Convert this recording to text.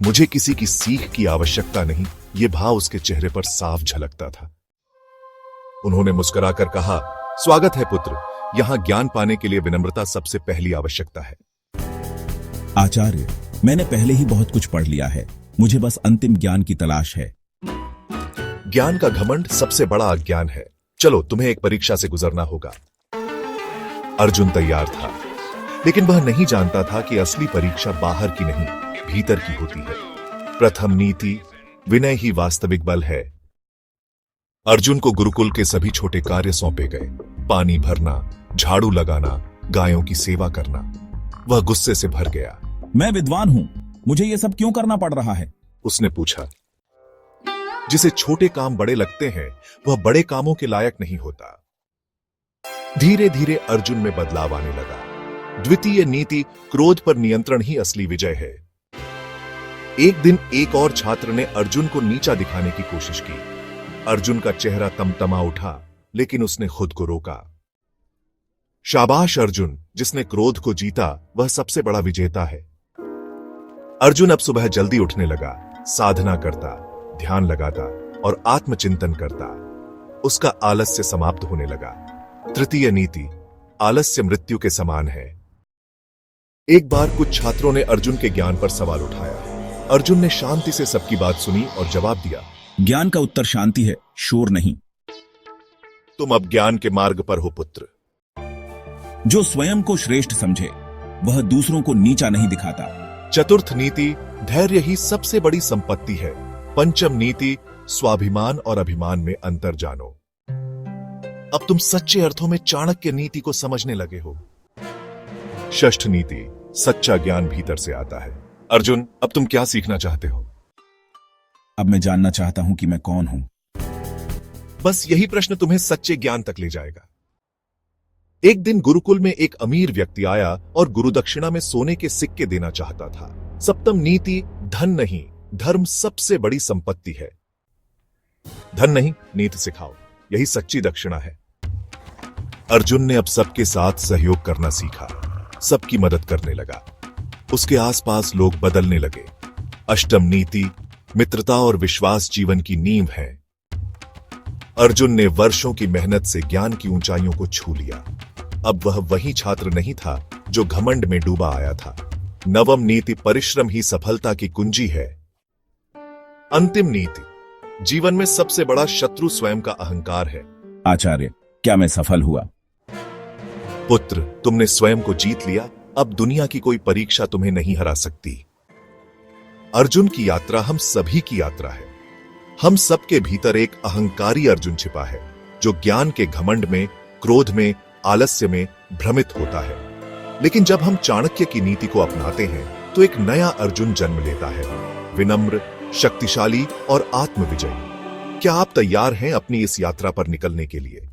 मुझे किसी की सीख की आवश्यकता नहीं, ये भाव उसके चेहरे पर साफ झलकता था। उन्होंने मुस्कुराकर कहा, स्वागत है पुत्र, यहां ज्ञान पाने के लिए विनम्रता सबसे पहली आवश्यकता है। आचार्य, मैंने पहले ही बहुत कुछ पढ़ लिया है, मुझे बस अंतिम ज्ञान की तलाश है। ज्ञान का घमंड सबसे बड़ा अज्ञान है। चलो, तुम्हें एक परीक्षा से गुजरना होगा। अर्जुन तैयार था, लेकिन वह नहीं जानता था कि असली परीक्षा बाहर की नहीं, भीतर की होती है। प्रथम नीति, विनय ही वास्तविक बल है। अर्जुन को गुरुकुल के सभी छोटे कार्य सौंपे गए, पानी भरना, झाड़ू लगाना, गायों की सेवा करना। वह गुस्से से भर गया। मैं विद्वान हूं, मुझे ये सब क्यों करना पड़ रहा है? उसने पूछा। जिसे छोटे काम बड़े लगते हैं, वह बड़े कामों के लायक नहीं होता। धीरे धीरे अर्जुन में बदलाव आने लगा। द्वितीय नीति, क्रोध पर नियंत्रण ही असली विजय है। एक दिन एक और छात्र ने अर्जुन को नीचा दिखाने की कोशिश की। अर्जुन का चेहरा तमतमा उठा, लेकिन उसने खुद को रोका। शाबाश अर्जुन, जिसने क्रोध को जीता वह सबसे बड़ा विजेता है। अर्जुन अब सुबह जल्दी उठने लगा, साधना करता, ध्यान लगाता और आत्मचिंतन करता। उसका आलस्य समाप्त होने लगा। तृतीय नीति, आलस्य मृत्यु के समान है। एक बार कुछ छात्रों ने अर्जुन के ज्ञान पर सवाल उठाया। अर्जुन ने शांति से सबकी बात सुनी और जवाब दिया, ज्ञान का उत्तर शांति है, शोर नहीं। तुम अब ज्ञान के मार्ग पर हो पुत्र। जो स्वयं को श्रेष्ठ समझे वह दूसरों को नीचा नहीं दिखाता। चतुर्थ नीति, धैर्य ही सबसे बड़ी संपत्ति है। पंचम नीति, स्वाभिमान और अभिमान में अंतर जानो। अब तुम सच्चे अर्थों में चाणक्य नीति को समझने लगे हो। षष्ठ नीति, सच्चा ज्ञान भीतर से आता है। अर्जुन, अब तुम क्या सीखना चाहते हो? अब मैं जानना चाहता हूं कि मैं कौन हूं। बस यही प्रश्न तुम्हें सच्चे ज्ञान तक ले जाएगा। एक दिन गुरुकुल में एक अमीर व्यक्ति आया और गुरुदक्षिणा में सोने के सिक्के देना चाहता था। सप्तम नीति, धन नहीं, धर्म सबसे बड़ी संपत्ति है। धन नहीं, नीति सिखाओ, यही सच्ची दक्षिणा है। अर्जुन ने अब सबके साथ सहयोग करना सीखा, सबकी मदद करने लगा। उसके आसपास लोग बदलने लगे। अष्टम नीति, मित्रता और विश्वास जीवन की नींव है। अर्जुन ने वर्षों की मेहनत से ज्ञान की ऊंचाइयों को छू लिया। अब वह वही छात्र नहीं था जो घमंड में डूबा आया था। नवम नीति, परिश्रम ही सफलता की कुंजी है। अंतिम नीति, जीवन में सबसे बड़ा शत्रु स्वयं का अहंकार है। आचार्य, क्या मैं सफल हुआ? पुत्र, तुमने स्वयं को जीत लिया। अब दुनिया की कोई परीक्षा तुम्हें नहीं हरा सकती। अर्जुन की यात्रा हम सभी की यात्रा है। हम सबके भीतर एक अहंकारी अर्जुन छिपा है, जो ज्ञान के घमंड में, क्रोध में, आलस्य में भ्रमित होता है। लेकिन जब हम चाणक्य की नीति को अपनाते हैं तो एक नया अर्जुन जन्म लेता है, विनम्र, शक्तिशाली और आत्मविजयी। क्या आप तैयार हैं अपनी इस यात्रा पर निकलने के लिए?